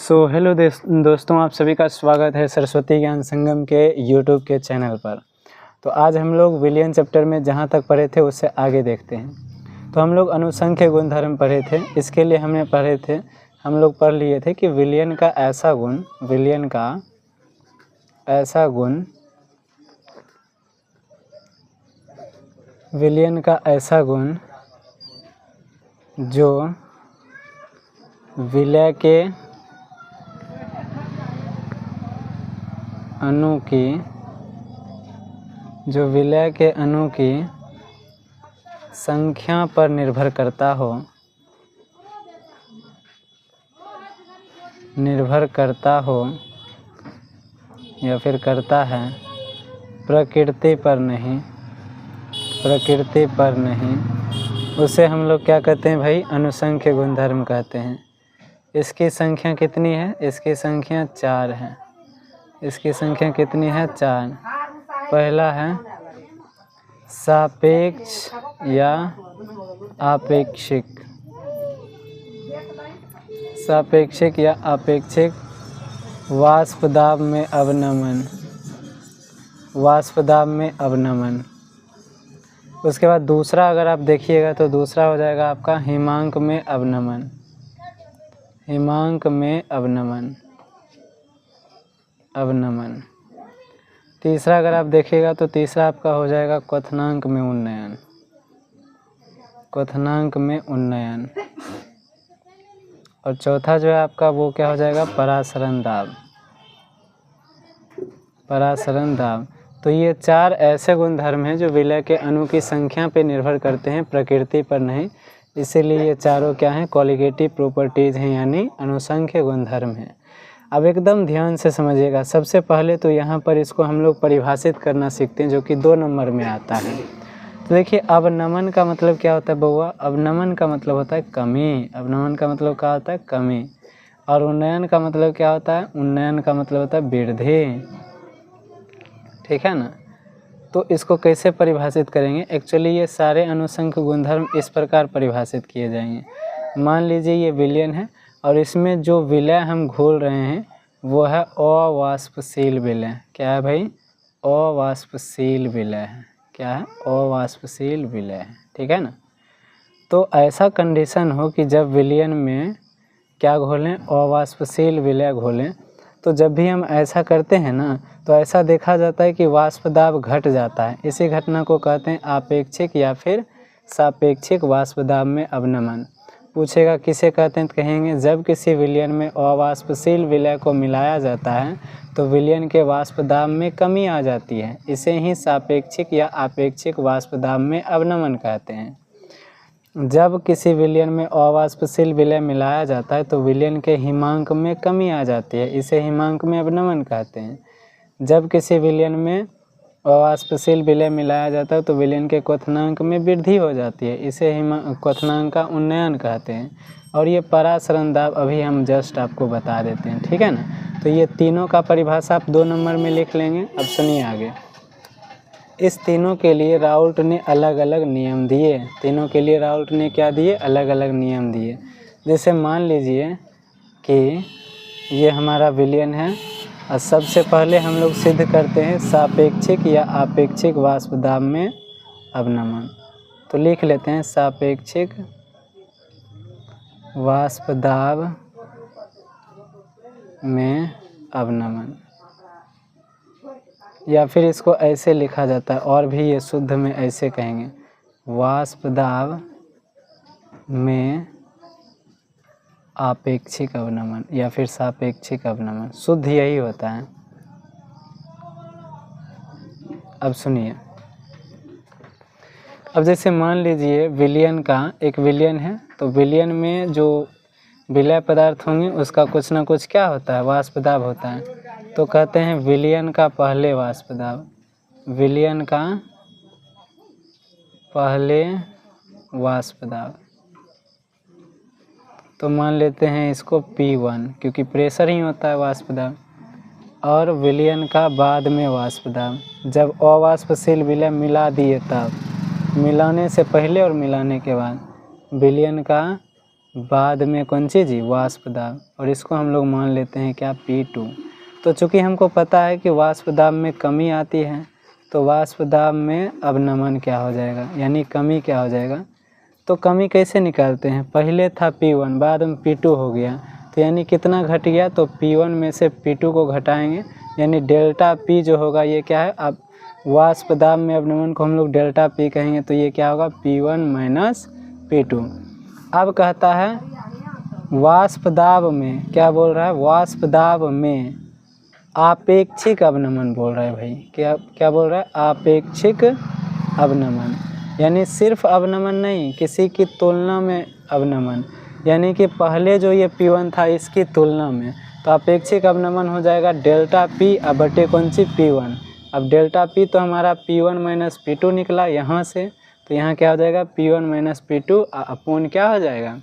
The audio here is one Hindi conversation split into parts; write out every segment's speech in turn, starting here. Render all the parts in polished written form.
हेलो दोस्तों, आप सभी का स्वागत है सरस्वती ज्ञान संगम के यूट्यूब के चैनल पर। तो आज हम लोग विलियन चैप्टर में जहाँ तक पढ़े थे उससे आगे देखते हैं। तो हम लोग अनुसंख्य गुणधर्म पढ़े थे। इसके लिए हम लोग पढ़ लिए थे कि विलियन का ऐसा गुण जो विलय के अणु की संख्या पर निर्भर करता या फिर करता है, प्रकृति पर नहीं, उसे हम लोग क्या कहते हैं भाई? अनुसंख्य गुणधर्म कहते हैं। इसकी संख्या कितनी है? इसकी संख्या 4 है। इसकी संख्या कितनी है? 4। पहला है सापेक्ष या आपेक्षिक वाष्प दाब में अवनमन। उसके बाद दूसरा अगर आप देखिएगा तो दूसरा हो जाएगा आपका हिमांक में अवनमन। तीसरा अगर आप देखिएगा तो तीसरा आपका हो जाएगा क्वथनांक में उन्नयन। और चौथा जो है आपका वो क्या हो जाएगा? परासरण दाब। तो ये 4 ऐसे गुणधर्म हैं जो विलय के अणु की संख्या पे निर्भर करते हैं, प्रकृति पर नहीं। इसीलिए ये चारों क्या हैं? कॉलिगेटिव प्रॉपर्टीज़ हैं, यानी अनुसंख्य गुणधर्म हैं। अब एकदम ध्यान से समझिएगा। सबसे पहले तो यहाँ पर इसको हम लोग परिभाषित करना सीखते हैं, जो कि 2 नंबर में आता है। तो देखिए, अवनमन का मतलब क्या होता है बउआ? अवनमन का मतलब होता है कमी। अवनमन का मतलब क्या होता है? कमी। और उन्नयन का मतलब क्या होता है? उन्नयन का मतलब होता है वृद्धि। ठीक है ना? तो इसको कैसे परिभाषित करेंगे? एक्चुअली ये सारे अनुसंख्य गुणधर्म इस प्रकार परिभाषित किए जाएंगे। मान लीजिए ये विलयन है और इसमें जो विलय हम घोल रहे हैं वो है अवाष्पशील विलय। क्या है भाई? अवाष्पशील विलय है। क्या है? अवाष्पशील विलय है। ठीक है ना? तो ऐसा कंडीशन हो कि जब विलयन में क्या घोलें? अवाष्पशील विलय घोलें। तो जब भी हम ऐसा करते हैं ना, तो ऐसा देखा जाता है कि वाष्प दाब घट जाता है। इसी घटना को कहते हैं आपेक्षिक या फिर सापेक्षिक वाष्प दाब में अवनमन। पूछेगा किसे कहते हैं, तो कहेंगे जब किसी विलयन में अवाष्पशील विलय को मिलाया जाता है तो विलयन के वाष्प दाब में कमी आ जाती है। इसे ही सापेक्षिक या आपेक्षिक वाष्प दाब में अवनमन कहते हैं। जब किसी विलयन में अवाष्पशील विलय मिलाया जाता है तो विलयन के हिमांक में कमी आ जाती है। इसे हिमांक में अवनमन कहते हैं। जब किसी विलयन में अवाष्पशील विलय मिलाया जाता है तो विलयन के क्वथनांक में वृद्धि हो जाती है। इसे क्वथनांक का उन्नयन कहते हैं। और ये परासरण दाब अभी हम जस्ट आपको बता देते हैं। ठीक है ना? तो ये तीनों का परिभाषा आप 2 नंबर में लिख लेंगे। अब सुनिए आगे। इस तीनों के लिए राउल्ट ने अलग अलग नियम दिए। तीनों के लिए राउल्ट ने क्या दिए? अलग अलग नियम दिए। जैसे मान लीजिए कि ये हमारा विलयन है और सबसे पहले हम लोग सिद्ध करते हैं सापेक्षिक या आपेक्षिक वाष्प दाब में अवनमन। तो लिख लेते हैं सापेक्षिक वाष्प दाब में अवनमन, या फिर इसको ऐसे लिखा जाता है और भी ये शुद्ध में ऐसे कहेंगे, वाष्प दाब में आपेक्षिक अवनमन या फिर सापेक्षिक अवनमन। शुद्ध यही होता है। अब सुनिए, अब जैसे मान लीजिए विलयन का एक विलयन है, तो विलयन में जो विलय पदार्थ होंगे उसका कुछ ना कुछ क्या होता है? वाष्प दाब होता है। तो कहते हैं विलयन का पहले वाष्प दाब, विलयन का पहले वाष्प दाब। तो मान लेते हैं इसको P1, क्योंकि प्रेशर ही होता है वाष्प दाब। और विलयन का बाद में वाष्प दाब, जब अवाष्पशील विलय मिला दिए तब, मिलाने से पहले और मिलाने के बाद। विलयन का बाद में कौन सी जी, वाष्प दाब, और इसको हम लोग मान लेते हैं क्या, P2। तो चूँकि हमको पता है कि वाष्प दाब में कमी आती है, तो वाष्प दाब में अवनमन क्या हो जाएगा, यानी कमी क्या हो जाएगा। तो कमी कैसे निकालते हैं, पहले था P1 बाद में P2 हो गया, तो यानी कितना घट गया, तो P1 में से P2 को घटाएंगे, यानी डेल्टा P जो होगा ये क्या है, अब वाष्प दाब में अवनमन को हम लोग डेल्टा P कहेंगे, तो ये क्या होगा, P1 माइनस P2। अब कहता है वाष्प दाब में, क्या बोल रहा है, वाष्प दाब में आपेक्षिक अवनमन बोल रहा है भाई, क्या क्या बोल रहा है, आपेक्षिक अवनमन, यानी सिर्फ अवनमन नहीं, किसी की तुलना में अवनमन, यानी कि पहले जो ये P1 था इसकी तुलना में, तो अपेक्षिक अवनमन हो जाएगा डेल्टा P अब बटे कौन सी, P1। अब डेल्टा P तो हमारा P1 माइनस P2 निकला यहाँ से, तो यहाँ क्या हो जाएगा, P1 माइनस P2 अपोन क्या हो जाएगा,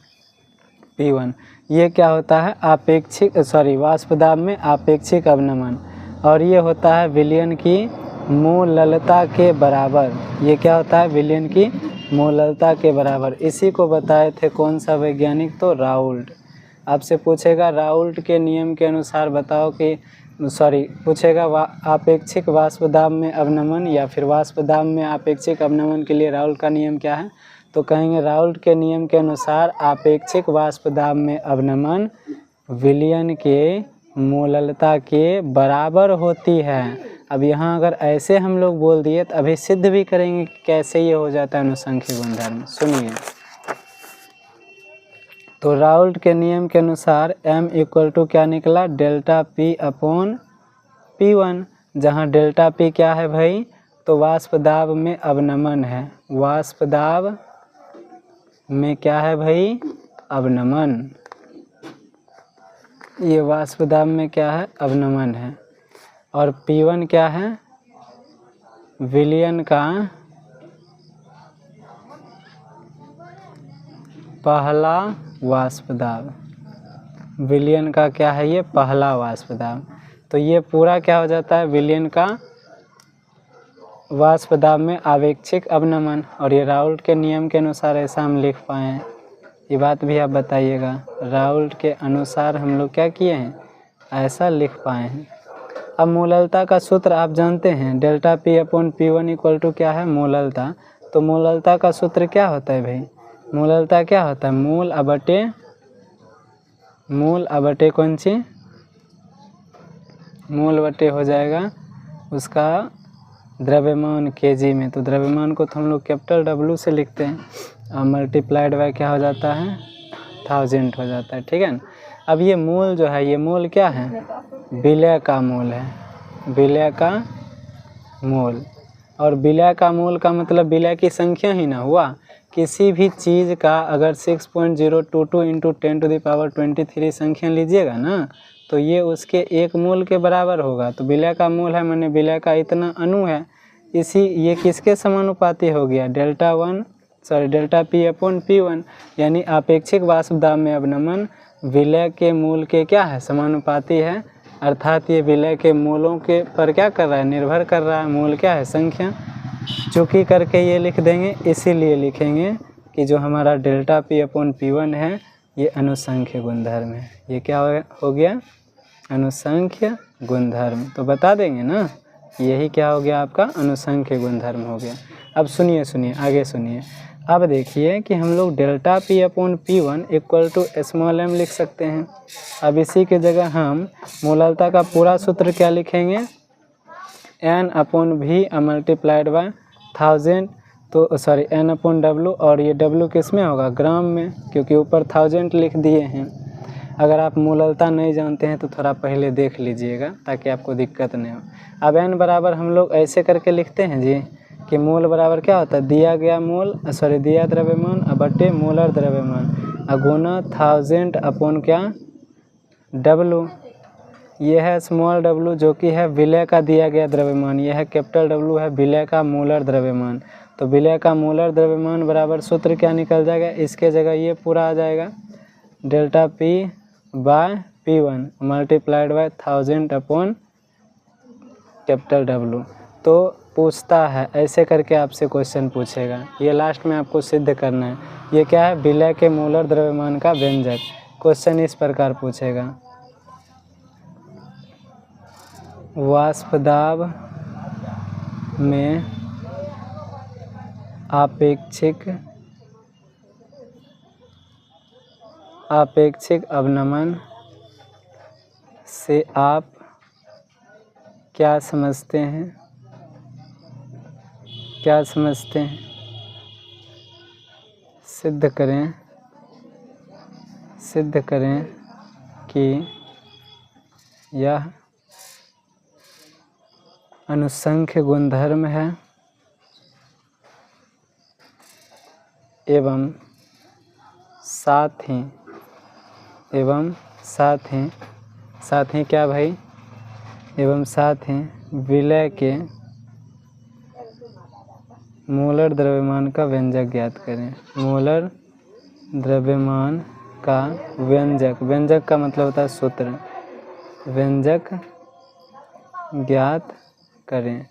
P1। ये क्या होता है, आपेक्षिक वाष्प दाब में आपेक्षिक अवनमन, और ये होता है विलयन की मोललता के बराबर। ये क्या होता है, विलयन की मोललता के बराबर। इसी को बताए थे कौन सा वैज्ञानिक, तो राउल्ट। आपसे पूछेगा राउल्ट के नियम के अनुसार बताओ कि पूछेगा आपेक्षिक वाष्प दाब में अवनमन या फिर वाष्प दाब में आपेक्षिक अवनमन के लिए राउल्ट का नियम क्या है, तो कहेंगे राउल्ट के नियम के अनुसार आपेक्षिक वाष्प दाब में अवनमन विलयन के मोललता के बराबर होती है। अब यहाँ अगर ऐसे हम लोग बोल दिए तो अभी सिद्ध भी करेंगे कि कैसे ये हो जाता है अनुसंख्यक गुणधर्म। सुनिए, तो राउल्ट के नियम के अनुसार m इक्वल टू क्या निकला, डेल्टा P अपॉन P1, जहाँ डेल्टा P क्या है भाई, तो वाष्प दाब में अवनमन है, वाष्प दाब में क्या है भाई, अवनमन, ये वाष्प दाब में क्या है, अवनमन है, और P1 क्या है, विलयन का पहला वाष्प दाब, विलयन का क्या है, ये पहला वाष्प दाब। तो ये पूरा क्या हो जाता है, विलयन का वाष्प दाब में आपेक्षिक अवनमन, और ये राउल्ट के नियम के अनुसार ऐसा हम लिख पाए हैं। ये बात भी आप बताइएगा, राउल्ट के अनुसार हम लोग क्या किए हैं, ऐसा लिख पाए हैं। अब मोललता का सूत्र आप जानते हैं, delta P upon P1 equal to क्या है, मोललता। तो मोललता का सूत्र क्या होता है भाई, मोललता क्या होता है, मूल अबटे कौन सी, मूल बटे हो जाएगा उसका द्रव्यमान केजी में। तो द्रव्यमान को तो हम लोग कैपिटल W से लिखते हैं, और मल्टीप्लाइड बाय क्या हो जाता है, 1000 हो जाता है, ठीक है ना। अब ये मूल जो है, ये मूल क्या है, विलय का मूल है, विलय का मूल। और विलय का मूल का मतलब विलय की संख्या ही ना हुआ, किसी भी चीज़ का अगर 6.022 इंटू 10⁻23 संख्या लीजिएगा ना, तो ये उसके एक मूल के बराबर होगा। तो विलय का मूल है माने विलय का इतना अणु है, ये किसके समानुपाती हो गया, डेल्टा P अपॉन P1, यानी आपेक्षिक वाष्प दाब में अवनमन विलय के मूल के क्या है, समानुपाती है। अर्थात ये विलय के मूलों के पर क्या कर रहा है, निर्भर कर रहा है। मूल क्या है, संख्या। चूँकि करके ये लिख देंगे, इसीलिए लिखेंगे कि जो हमारा डेल्टा P अपॉन P1 है ये अनुसंख्य गुणधर्म है। ये क्या हो गया, अनुसंख्य गुणधर्म। तो बता देंगे ना, यही क्या हो गया आपका, अनुसंख्य गुणधर्म हो गया। अब सुनिए आगे सुनिए। अब देखिए कि हम लोग delta P upon P1 equal to small m लिख सकते हैं। अब इसी के जगह हम मोललता का पूरा सूत्र क्या लिखेंगे, n upon V multiplied by 1000, तो n अपॉन W, और ये W किस में होगा, ग्राम में, क्योंकि ऊपर 1000 लिख दिए हैं। अगर आप मोललता नहीं जानते हैं तो थोड़ा पहले देख लीजिएगा ताकि आपको दिक्कत नहीं हो। अब n बराबर हम लोग ऐसे करके लिखते हैं जी कि मोल बराबर क्या होता है, दिया गया मोल दिया द्रव्यमान बटे मोलर द्रव्यमान गुना 1000 अपॉन क्या, W। ये है स्मॉल w जो कि है विलय का दिया गया द्रव्यमान, यह है कैपिटल W है विलय का मोलर द्रव्यमान। तो विलय का मोलर द्रव्यमान बराबर सूत्र क्या निकल जाएगा, इसके जगह ये पूरा आ जाएगा, delta P by P1 multiplied by 1000 upon capital W। तो पूछता है, ऐसे करके आपसे क्वेश्चन पूछेगा। ये लास्ट में आपको सिद्ध करना है। ये क्या है? विलय के मूलर द्रव्यमान का व्यंजक। क्वेश्चन इस प्रकार पूछेगा, वाष्प दाब में आपेक्षिक अवनमन से आप क्या समझते हैं? क्या समझते हैं? सिद्ध करें कि यह अनुसंख्य गुणधर्म है एवं साथ ही क्या भाई? एवं साथ ही विलय के मोलर द्रव्यमान का व्यंजक ज्ञात करें। मोलर द्रव्यमान का व्यंजक का मतलब होता है सूत्र। व्यंजक ज्ञात करें।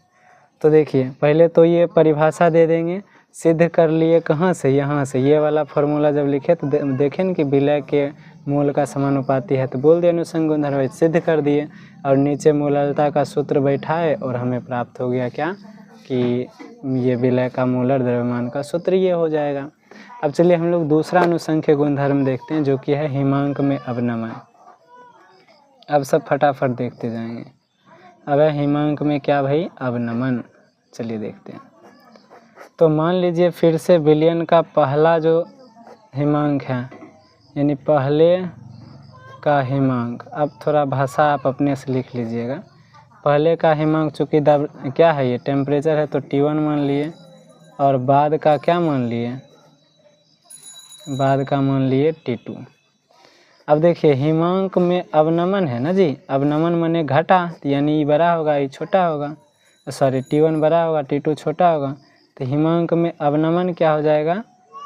तो देखिए, पहले तो ये परिभाषा दे देंगे। सिद्ध कर लिए कहाँ से? यहाँ से। ये वाला फॉर्मूला जब लिखे तो देखें न कि विलय के मोल का समानुपाती है, तो बोल दिए अनुसंग गुणधर्म, सिद्ध कर दिए। और नीचे मोलरता का सूत्र बैठाए और हमें प्राप्त हो गया क्या? कि ये विलय का मोलर द्रव्यमान का सूत्र ये हो जाएगा। अब चलिए हम लोग दूसरा अनुसंख्य गुणधर्म देखते हैं, जो कि है हिमांक में अवनमन। अब सब फटाफट देखते जाएंगे। अब है हिमांक में क्या भाई? अवनमन। चलिए देखते हैं। तो मान लीजिए फिर से विलयन का पहला जो हिमांक है, यानी पहले का हिमांक। अब थोड़ा भाषा आप अपने से लिख लीजिएगा। पहले का हिमांक चूँकि क्या है, ये टेम्परेचर है, तो T1 मान लिए। और बाद का क्या मान लिए? बाद का मान लिए T2। अब देखिए हिमांक में अवनमन है ना जी। अवनमन माने घटा, यानी ये बड़ा होगा, ये छोटा होगा। सॉरी, T1 बड़ा होगा, T2 छोटा होगा। तो हिमांक में अवनमन क्या हो जाएगा?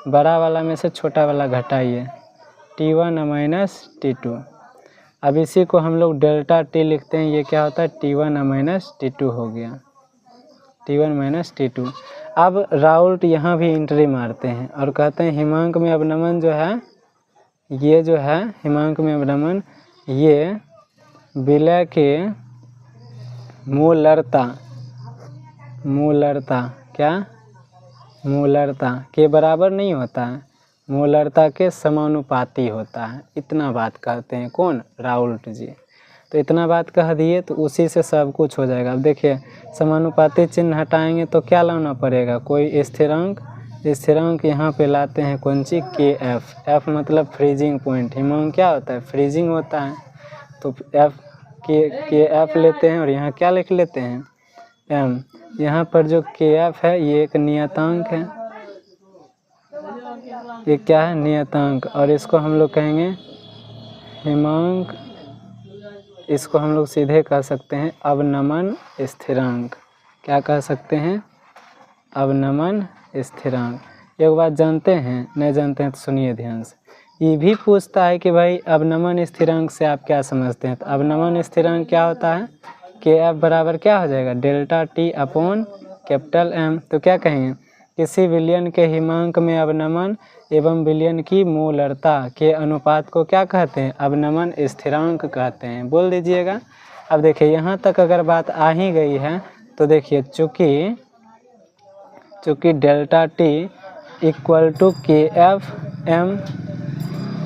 बड़ा वाला में से छोटा वाला घटाइए, T1 माइनस T2। अब इसी को हम लोग डेल्टा T लिखते हैं। ये क्या होता है? T1 माइनस T2 हो गया, T1 माइनस T2। अब राउल्ट यहाँ भी एंट्री मारते हैं और कहते हैं हिमांक में अवनमन जो है, ये जो है हिमांक में अवनमन, ये विलय के मूलरता क्या? मूलरता के बराबर नहीं होता है, मूलरता के समानुपाती होता है। इतना बात कहते हैं कौन? राउल्ट जी। तो इतना बात कह दिए तो उसी से सब कुछ हो जाएगा। अब देखिए समानुपाती चिन्ह हटाएंगे तो क्या लाना पड़ेगा? कोई स्थिरांक। स्थिरांक यहाँ पे लाते हैं कौन सी? Kf मतलब फ्रीजिंग पॉइंट। हिमांक क्या होता है? फ्रीजिंग होता है। तो Kf लेते हैं और यहाँ क्या लिख लेते हैं? m। यहाँ पर जो Kf है ये एक नियतांक है। ये क्या है? नियतांक। और इसको हम लोग कहेंगे हिमांक। इसको हम लोग सीधे कह सकते हैं अवनमन स्थिरांक। क्या कह सकते हैं? अवनमन स्थिरांक। एक बात जानते हैं? नहीं जानते हैं तो सुनिए ध्यान से। ये भी पूछता है कि भाई अवनमन स्थिरांक से आप क्या समझते हैं? तो अवनमन स्थिरांक क्या होता है? Kf बराबर क्या हो जाएगा? Delta T upon capital M। तो क्या कहेंगे? किसी विलयन के हिमांक में अवनमन एवं विलयन की मोलरता के अनुपात को क्या कहते हैं? अवनमन स्थिरांक कहते हैं। बोल दीजिएगा। अब देखिए यहाँ तक अगर बात आ ही गई है तो देखिए चूँकि delta T equal to Kf M,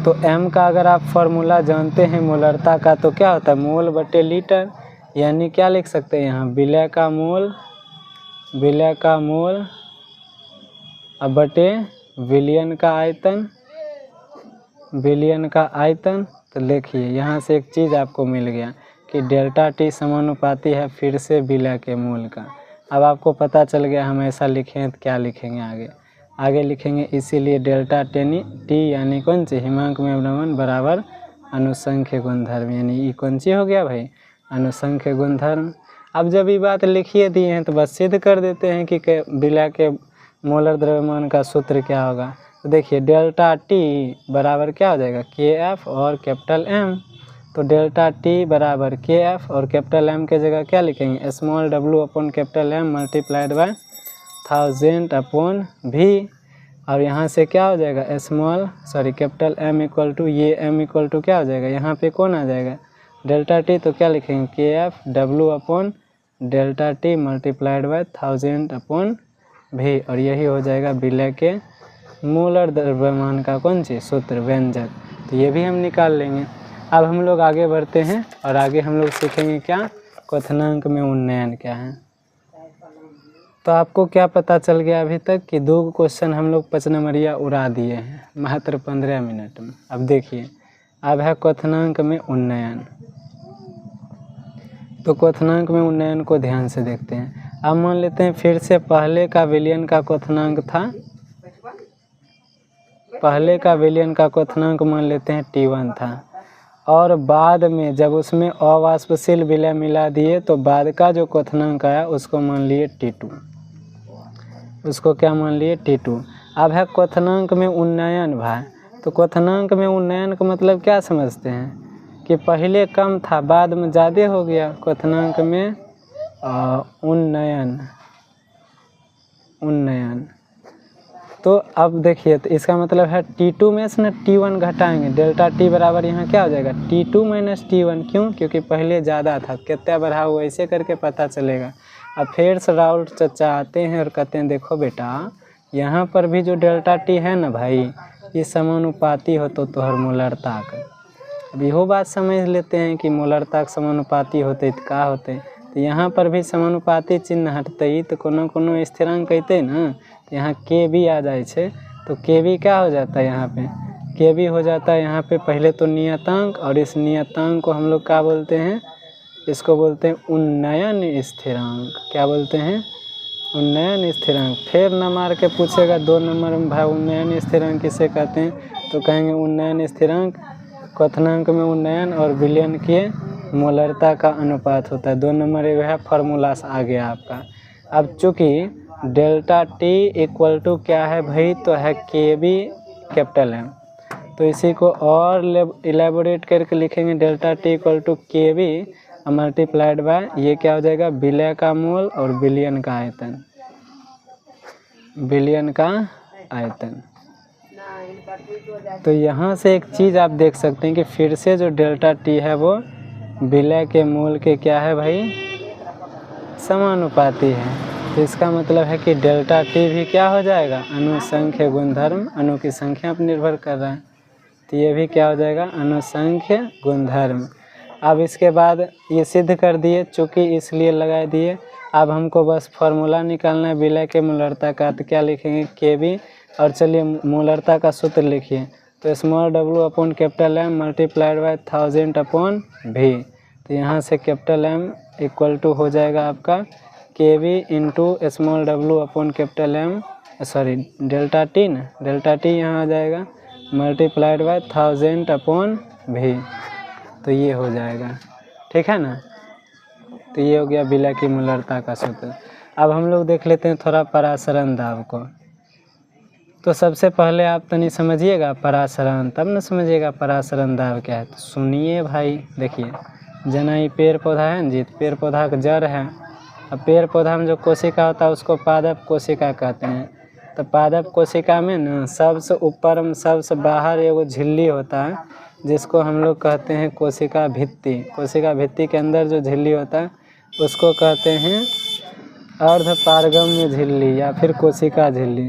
तो M का अगर आप फॉर्मूला जानते हैं मोलरता का तो क्या होता है? मोल बटे लीटर। यानी क्या लिख सकते हैं यहाँ? विलय का मोल अब बटे विलयन का आयतन। तो देखिए यहाँ से एक चीज़ आपको मिल गया कि डेल्टा T समानुपाती है फिर से विलय के मोल का। अब आपको पता चल गया हम ऐसा लिखें तो क्या लिखेंगे आगे लिखेंगे। इसीलिए डेल्टा T यानी कौन सी? हिमांक में अवनमन बराबर अनुसंख्य गुणधर्म। यानी ये कौन सी हो गया भाई? अनुसंख्य गुणधर्म। अब जब ये बात लिखिए दिए हैं तो बस सिद्ध कर देते हैं कि विलय के मोलर द्रव्यमान का सूत्र क्या होगा। तो देखिए डेल्टा T बराबर क्या हो जाएगा? Kf और कैपिटल M। तो डेल्टा टी बराबर के एफ और कैपिटल एम के जगह क्या लिखेंगे, small W upon capital M multiplied by 1000 upon भी। और यहाँ से क्या हो जाएगा, कैपिटल एम इक्वल टू, ये एम इक्वल टू क्या हो जाएगा, यहाँ पे कौन आ जाएगा, डेल्टा टी, तो क्या लिखेंगे के F W upon delta T multiplied by 1000 upon भी। और यही हो जाएगा विलय के मोलर द्रव्यमान का कौन सी सूत्र, व्यंजक। तो ये भी हम निकाल लेंगे। अब हम लोग आगे बढ़ते हैं और आगे हम लोग सीखेंगे क्या, क्वथनांक में उन्नयन क्या है। तो आपको क्या पता चल गया अभी तक कि 2 क्वेश्चन हम लोग 5 नंबरिया उड़ा दिए हैं मात्र 15 मिनट में। अब देखिए, अब है क्वथनांक में उन्नयन। तो क्वथनांक में उन्नयन को ध्यान से देखते हैं। अब मान लेते हैं फिर से पहले का विलयन का क्वथनांक था, पहले का विलयन का क्वथनांक मान लेते हैं T1 था, और बाद में जब उसमें अवाष्पशील विलय मिला दिए तो बाद का जो क्वथनांक आया उसको मान लिए T2, उसको क्या मान लिए T2। अब है क्वथनांक में उन्नयन भाई। तो क्वथनांक में उन्नयन का मतलब क्या समझते हैं कि पहले कम था बाद में ज़्यादा हो गया। क्वथनांक में उन्नयन तो अब देखिए, तो इसका मतलब है T2 में से ना T1 घटाएंगे, डेल्टा T बराबर यहाँ क्या हो जाएगा T2 माइनस T1। क्यों, क्योंकि पहले ज़्यादा था, कितना बढ़ा हुआ ऐसे करके पता चलेगा। अब फिर से राहुल चचा आते हैं और कहते हैं देखो बेटा, यहाँ पर भी जो डेल्टा T है ना भाई, ये समानुपाती हो तो हर मोलरता का। अब इहो बात समझ लेते हैं कि मोलरता के समानुपाती होते तो का होते, तो यहाँ पर भी समानुपाती चिन्ह हटते तो कोनो स्थिरांक कहते ना, तो यहाँ के भी आ जाए छे, तो के भी क्या हो जाता है, यहाँ पे के भी हो जाता है। यहाँ पे पहले तो नियतांक, और इस नियतांक को हम लोग क्या बोलते हैं, इसको बोलते हैं उन्नयन स्थिरांक। क्या बोलते हैं, उन्नयन स्थिरांक। फिर न मार के पूछेगा 2 नंबर में भाई उन्नयन स्थिरांक किसे कहते हैं, तो कहेंगे उन्नयन स्थिरांक क्वथनांक में उन्नयन और विलयन के मोलरता का अनुपात होता है। 2 नंबर एक है फॉर्मूला आ गया आपका। अब चूँकि डेल्टा टी इक्वल टू क्या है भाई, तो है के बी कैपिटल एम, तो इसी को और इलेबोरेट करके लिखेंगे डेल्टा टी इक्वल टू के बी मल्टीप्लाइड बाय, ये क्या हो जाएगा विलय का मोल और विलयन का आयतन, विलयन का आयतन। तो यहाँ से एक चीज़ आप देख सकते हैं कि फिर से जो डेल्टा टी है वो विलय के मोल के क्या है भाई, समानुपाती है। तो इसका मतलब है कि डेल्टा टी भी क्या हो जाएगा, अनुसंख्य गुणधर्म, अणु की संख्या पर निर्भर कर रहा है, तो ये भी क्या हो जाएगा अनुसंख्य गुणधर्म। अब इसके बाद ये सिद्ध कर दिए, चूँकि इसलिए लगा दिए। अब हमको बस फार्मूला निकालना है विलय के मोलरता का, तो क्या लिखेंगे के बी, और चलिए मोलरता का सूत्र लिखिए, तो small W upon capital M multiplied by 1000 upon भी। तो यहाँ से कैपिटल एम इक्वल टू हो जाएगा आपका K B into small W upon capital M, delta T ना, डेल्टा टी यहाँ आ जाएगा मल्टीप्लाइड बाय 1000 अपॉन भी। तो ये हो जाएगा, ठीक है ना। तो ये हो गया विलय की मोलरता का सूत्र। अब हम लोग देख लेते हैं थोड़ा परासरण दाब को। तो सबसे पहले आप तनी समझिएगा परासरण, तब न समझिएगा परासरण दाब क्या है। तो सुनिए भाई, देखिए जना ये पेड़ पौधा है जी, पेड़ पौधा का जड़ है। अब पेड़ पौधा में जो कोशिका होता है उसको पादप कोशिका कहते हैं। तो पादप कोशिका में न सबसे ऊपर में सबसे बाहर एगो झिल्ली होता है, जिसको हम लोग कहते हैं कोशिका भित्ति। कोशिका भित्ति के अंदर जो झिल्ली होता है उसको कहते हैं अर्धपारगम्य झिल्ली या फिर कोशिका झिल्ली।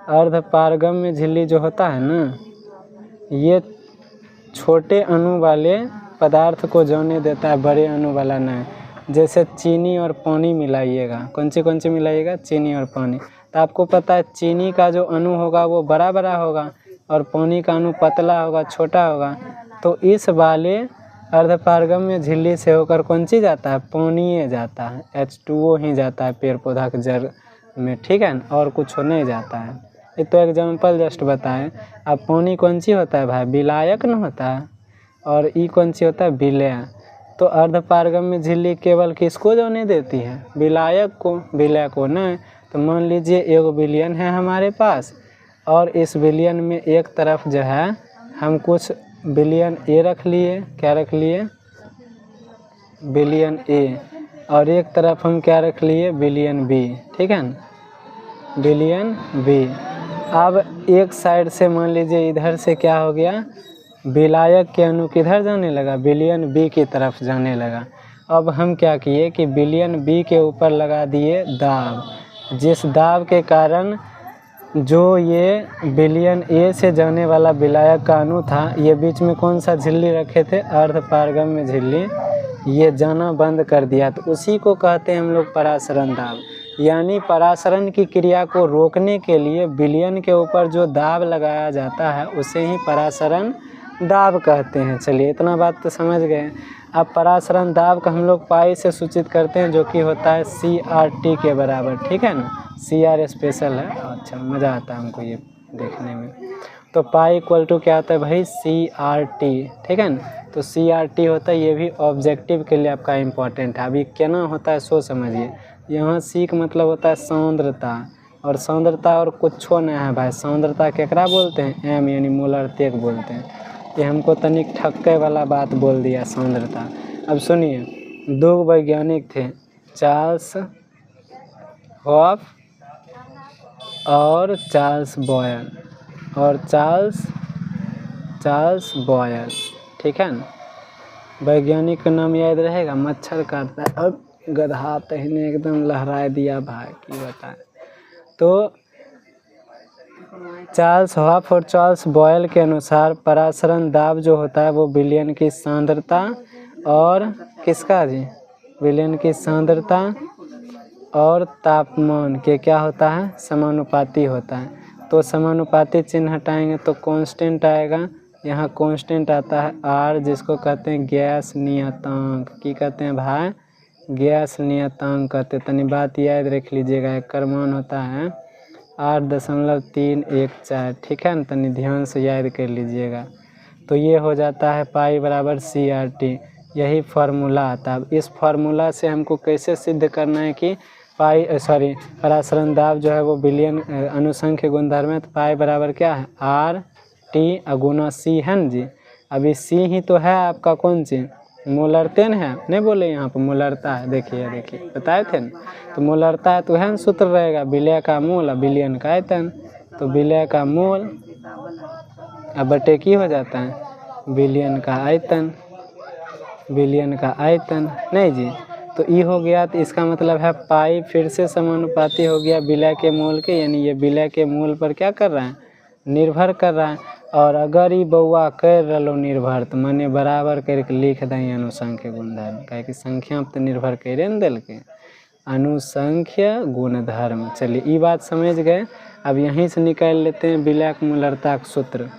अर्धपारगम्य झिल्ली जो होता है ना, ये छोटे अणु वाले पदार्थ को जोड़ने देता है, बड़े अणु वाला नहीं। जैसे चीनी और पानी मिलाइएगा, कौन सी मिलाइएगा, चीनी और पानी। तो आपको पता है चीनी का जो अणु होगा वो बड़ा बड़ा होगा और पानी का अणु पतला होगा, छोटा होगा। तो इस वाले अर्धपारगम्य झिल्ली से होकर कौन सी जाता है, पानी जाता है, H2O ही जाता है पेड़ पौधा के जड़ में, ठीक है, और कुछ नहीं जाता है। ये तो एग्जाम्पल जस्ट बताएं। अब पानी कौन सी होता है भाई, विलायक न होता है, और ई कौन सी होता है, विलय। तो अर्धपारगम्य झिल्ली केवल किसको जोड़ने देती है, विलायक को, विलय को नहीं। तो मान लीजिए एक विलयन है हमारे पास, और इस विलयन में एक तरफ जो है हम कुछ बिलियन ए रख लिए, क्या रख लिए, बिलियन ए, और एक तरफ हम क्या रख लिए, बिलियन बी, ठीक है ना, बिलियन बी। अब एक साइड से मान लीजिए इधर से क्या हो गया, विलायक के अणु किधर जाने लगा, बिलियन बी की तरफ जाने लगा। अब हम क्या किए कि बिलियन बी के ऊपर लगा दिए दाब, जिस दाब के कारण जो ये बिलियन ए से जाने वाला विलायक का अणु था, ये बीच में कौन सा झिल्ली रखे थे, अर्ध पारगम्य झिल्ली, ये जाना बंद कर दिया। तो उसी को कहते हैं हम लोग परासरण दाब। यानी परासरण की क्रिया को रोकने के लिए बिलियन के ऊपर जो दाब लगाया जाता है उसे ही परासरण दाब कहते हैं। चलिए इतना बात तो समझ गए। अब परासरण दाब का हम लोग पाई से सूचित करते हैं, जो कि होता है CRT के बराबर, ठीक है ना, CR स्पेशल है। अच्छा मज़ा आता है हमको ये देखने में। तो पाई इक्वल टू क्या होता है भाई, CRT, ठीक है ना। तो CRT होता है, ये भी ऑब्जेक्टिव के लिए आपका इम्पोर्टेंट है। अभी क्या ना होता है सो समझिए। यहाँ C का मतलब होता है सांद्रता, और सांद्रता और कुछ नहीं है भाई। सांद्रता केकरा बोलते हैं, M यानी मोलर तेग बोलते हैं। ये हमको तनिक ठक्के वाला बात बोल दिया सांद्रता। अब सुनिए, दो वैज्ञानिक थे, चार्ल्स हॉफ और चार्ल्स बॉयल, और चार्ल्स बॉयल, ठीक है ना। वैज्ञानिक का नाम याद रहेगा, मच्छर काटता है। अब गधा तहने एकदम लहरा दिया भाई, की बताएं। तो चार्ल्स हॉफ और चार्ल्स बॉयल के अनुसार परासरण दाब जो होता है वो विलयन की सांद्रता और किसका जी, विलयन की सांद्रता और तापमान के क्या होता है, समानुपाती होता है। तो समानुपाती चिन्ह हटाएंगे तो कांस्टेंट आएगा। यहाँ कांस्टेंट आता है R, जिसको कहते हैं गैस नियतांक। की कहते हैं भाई, गैस नियतांक कहते। तनी बात याद रख लीजिएगा, एक मान होता है 8.314, ठीक है ना। तनी ध्यान से याद कर लीजिएगा। तो ये हो जाता है पाई बराबर CRT, यही फार्मूला आता है। इस फार्मूला से हमको कैसे सिद्ध करना है कि परासरण दाब जो है वो विलयन अनुसंख्य गुणधर्म है। तो पाई बराबर क्या है, RT गुना C है ना जी। अभी C ही तो है आपका कौन सी, मोलरतेन है, नहीं बोले यहाँ पर मोलरता है। देखिए बताए थे ना, तो मोलरता है तो है ना, सूत्र रहेगा विलय का मोल बिलियन का आयतन। तो विलय का मोल अब बटे की हो जाता है बिलियन का आयतन, बिलियन का आयतन, नहीं जी। तो ई हो गया। तो इसका मतलब है पाई फिर से समानुपाती हो गया विलय के मोल के, यानी ये विलय के मोल पर क्या कर रहा है, निर्भर कर रहा है। और अगर ई बउआ कर रहो निर्भर, तो मने बराबर करके लिख दें अनुसंख्य गुणधर्म, काहे कि संख्या पर निर्भर करे न दिल के, अनुसंख्य गुणधर्म। चलिए ये बात समझ गए। अब यहीं से निकाल लेते हैं विलय का मोलरता का सूत्र,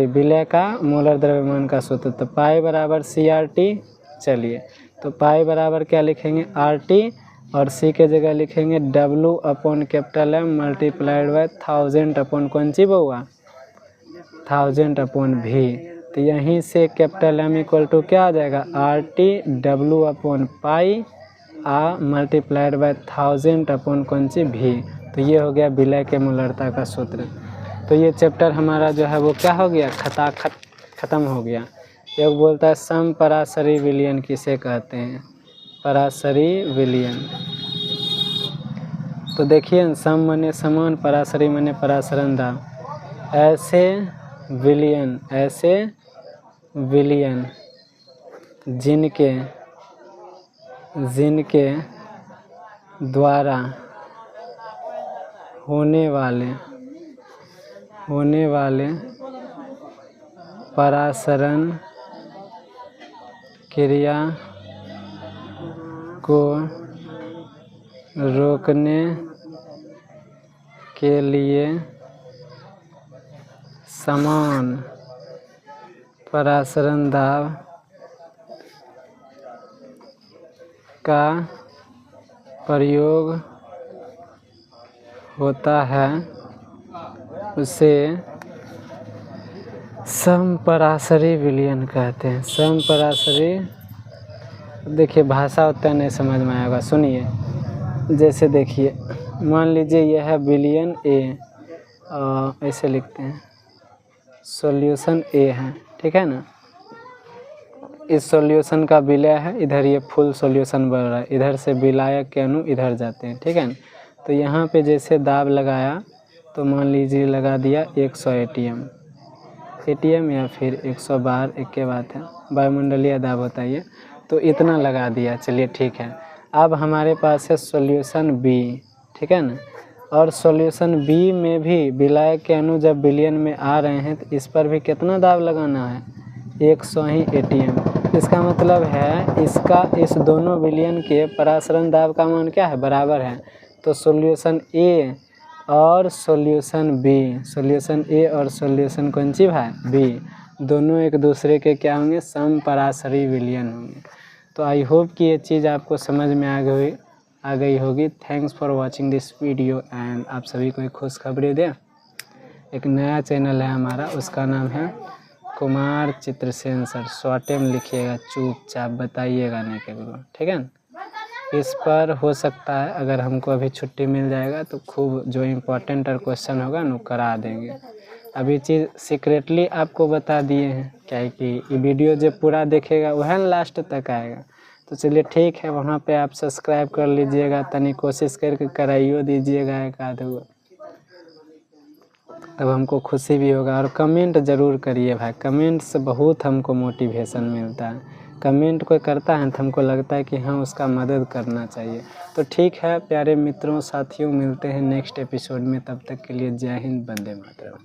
विलय का मोलर द्रव्यमान का सूत्र। तो पाई बराबर CRT। चलिए तो पाई बराबर क्या लिखेंगे, RT, और C के जगह लिखेंगे W/M मल्टीप्लाइड बाय 1000 अपॉन कौन सी बउआ, 1000 अपॉन V। तो यहीं से M इक्वल टू क्या आ जाएगा, RT W/पाई मल्टीप्लाइड बाय 1000 अपॉन कौन सी V। तो ये हो गया विलय के मोलरता का सूत्र। तो ये चैप्टर हमारा जो है वो क्या हो गया, ख़त्म हो गया। एक बोलता है समपरासरी विलयन किसे कहते हैं, परासरी विलयन। तो देखिए सम माने समान, परासरी माने परासरण दाब। ऐसे विलयन जिनके द्वारा होने वाले परासरण क्रिया को रोकने के लिए समान परासरण दाब का प्रयोग होता है, उसे समपरासरी विलयन कहते हैं। समपरासरी, देखिए भाषा उतना नहीं समझ में आएगा, सुनिए। जैसे देखिए मान लीजिए यह है विलयन A, ऐसे लिखते हैं, सॉल्यूशन A है, ठीक है ना। इस सॉल्यूशन का विलय है, इधर ये फुल सॉल्यूशन बन रहा है, इधर से विलायक के अणु इधर जाते हैं, ठीक है ना। तो यहाँ पे जैसे दाब लगाया तो मान लीजिए लगा दिया 100 एटीएम या फिर 100 बार, एक के बात है, वायुमंडलीय दाब होता है ये, तो इतना लगा दिया। चलिए ठीक है। अब हमारे पास है सॉल्यूशन बी, ठीक है ना। और सॉल्यूशन बी में भी विलायक के अणु जब विलयन में आ रहे हैं तो इस पर भी कितना दाब लगाना है, 100 ही एटीएम। इसका मतलब है इसका इस दोनों विलयन के परासरण दाब का मान क्या है, बराबर है। तो सॉल्यूशन ए और सॉल्यूशन बी, सॉल्यूशन ए और सॉल्यूशन कौन सी है, बी, दोनों एक दूसरे के क्या होंगे, समपरासरी विलयन होंगे। तो आई होप कि ये चीज़ आपको समझ में आ गई होगी। Thanks for watching this video and आप सभी को एक खुशखबरी दें, एक नया चैनल है हमारा, उसका नाम है कुमार चित्रसेन सर। शॉर्टे में लिखिएगा, चुपचाप बताइएगा नहीं केवल, ठीक है ना। इस पर हो सकता है अगर हमको अभी छुट्टी मिल जाएगा तो खूब जो इम्पोर्टेंट और क्वेश्चन होगा ना करा देंगे। अभी चीज़ सीक्रेटली आपको बता दिए हैं, क्या है कि ये वीडियो जो पूरा देखेगा वह लास्ट तक आएगा। तो चलिए ठीक है, वहाँ पे आप सब्सक्राइब कर लीजिएगा, तनी कोशिश करके कराइयो दीजिएगा एक आध गो, तब हमको खुशी भी होगा। और कमेंट ज़रूर करिए भाई, कमेंट से बहुत हमको मोटिवेशन मिलता है। कमेंट कोई करता है तो हमको लगता है कि हाँ उसका मदद करना चाहिए। तो ठीक है प्यारे मित्रों साथियों, मिलते हैं नेक्स्ट एपिसोड में, तब तक के लिए जय हिंद, वंदे मातरम।